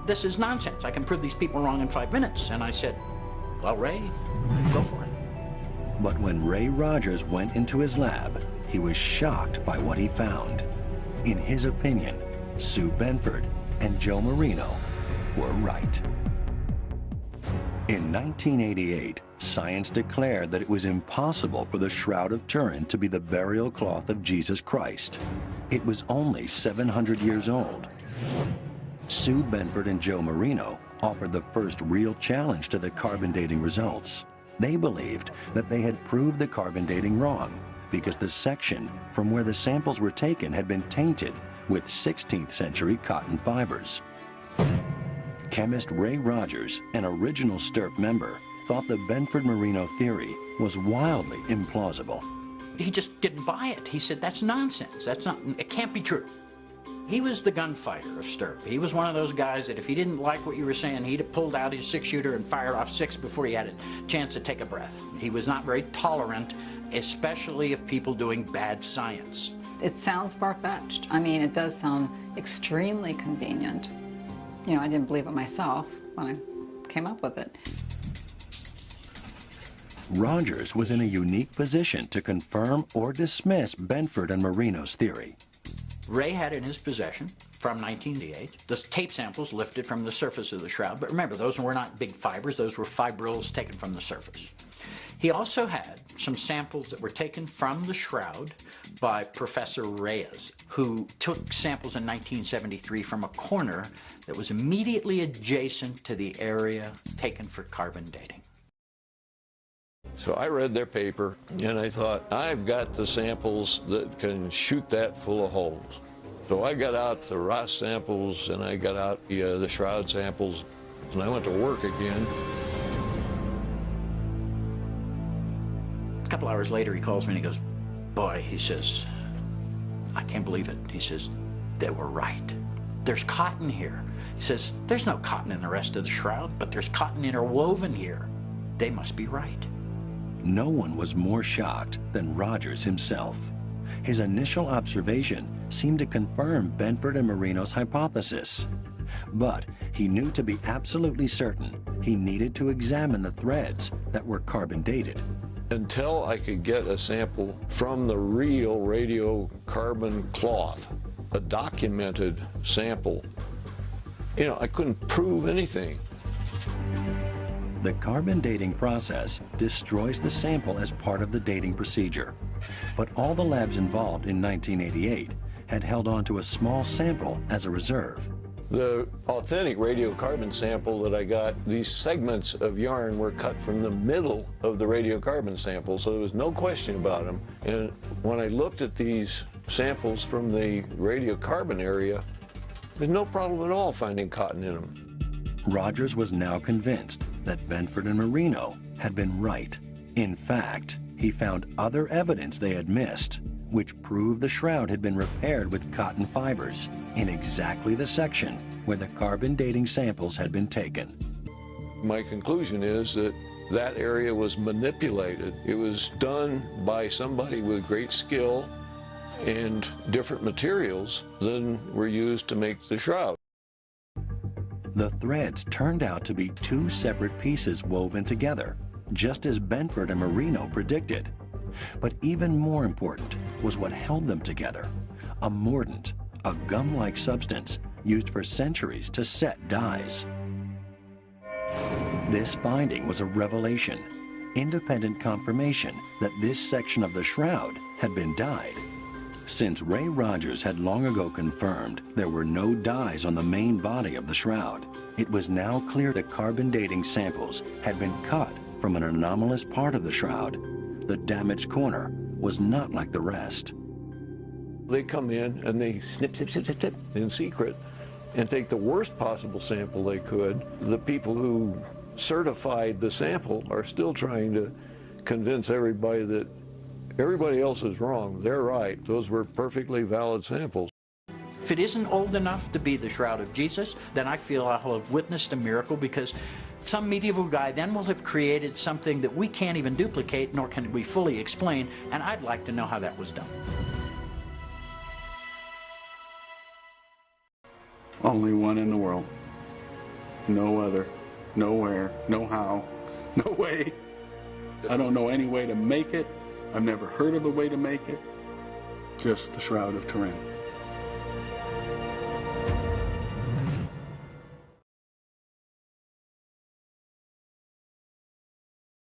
this is nonsense. I can prove these people wrong in 5 minutes. And I said, well, Ray, go for it. But when Ray Rogers went into his lab, he was shocked by what he found. In his opinion, Sue Benford and Joe Marino were right. In 1988, science declared that it was impossible for the Shroud of Turin to be the burial cloth of Jesus Christ. It was only 700 years old. Sue Benford and Joe Marino offered the first real challenge to the carbon dating results. They believed that they had proved the carbon dating wrong because the section from where the samples were taken had been tainted with 16th century cotton fibers. Chemist Ray Rogers, an original STIRP member, thought the Benford-Marino theory was wildly implausible. He just didn't buy it. He said, that's nonsense. It can't be true. He was the gunfighter of STIRP. He was one of those guys that if he didn't like what you were saying, he'd have pulled out his 6-shooter and fired off 6 before he had a chance to take a breath. He was not very tolerant, especially of people doing bad science. It sounds far-fetched. I mean, it does sound extremely convenient. You know, I didn't believe it myself when I came up with it. Rogers was in a unique position to confirm or dismiss Benford and Marino's theory. Ray had in his possession, from 1988, the tape samples lifted from the surface of the shroud. But remember, those were not big fibers. Those were fibrils taken from the surface. He also had some samples that were taken from the shroud by Professor Reyes, who took samples in 1973 from a corner that was immediately adjacent to the area taken for carbon dating. So I read their paper, and I thought, I've got the samples that can shoot that full of holes. So I got out the Ross samples, and I got out the shroud samples, and I went to work again. A couple hours later, he calls me and he goes, boy, he says, I can't believe it. He says, they were right. There's cotton here. He says, there's no cotton in the rest of the shroud, but there's cotton interwoven here. They must be right. No one was more shocked than Rogers himself. His initial observation seemed to confirm Benford and Marino's hypothesis. But he knew to be absolutely certain he needed to examine the threads that were carbon dated. Until I could get a sample from the real radiocarbon cloth, a documented sample, you know, I couldn't prove anything. The carbon dating process destroys the sample as part of the dating procedure. But all the labs involved in 1988 had held on to a small sample as a reserve. The authentic radiocarbon sample that I got, these segments of yarn were cut from the middle of the radiocarbon sample, so there was no question about them. And when I looked at these samples from the radiocarbon area, there's no problem at all finding cotton in them. Rogers was now convinced that Benford and Marino had been right. In fact, he found other evidence they had missed, which proved the shroud had been repaired with cotton fibers in exactly the section where the carbon dating samples had been taken. My conclusion is that that area was manipulated. It was done by somebody with great skill and different materials than were used to make the shroud. The threads turned out to be two separate pieces woven together, just as Benford and Marino predicted. But even more important was what held them together: a mordant, a gum-like substance used for centuries to set dyes. This finding was a revelation, independent confirmation that this section of the shroud had been dyed. Since Ray Rogers had long ago confirmed there were no dyes on the main body of the shroud, it was now clear that carbon dating samples had been cut from an anomalous part of the shroud. The damaged corner was not like the rest. They come in and they snip, snip, snip, snip, snip in secret and take the worst possible sample they could. The people who certified the sample are still trying to convince everybody that everybody else is wrong. They're right. Those were perfectly valid samples. If it isn't old enough to be the Shroud of Jesus, then I feel I will have witnessed a miracle, because some medieval guy then will have created something that we can't even duplicate, nor can we fully explain, and I'd like to know how that was done. Only one in the world. No other. Nowhere. No how. No way. I don't know any way to make it. I've never heard of a way to make it. Just the Shroud of Turin.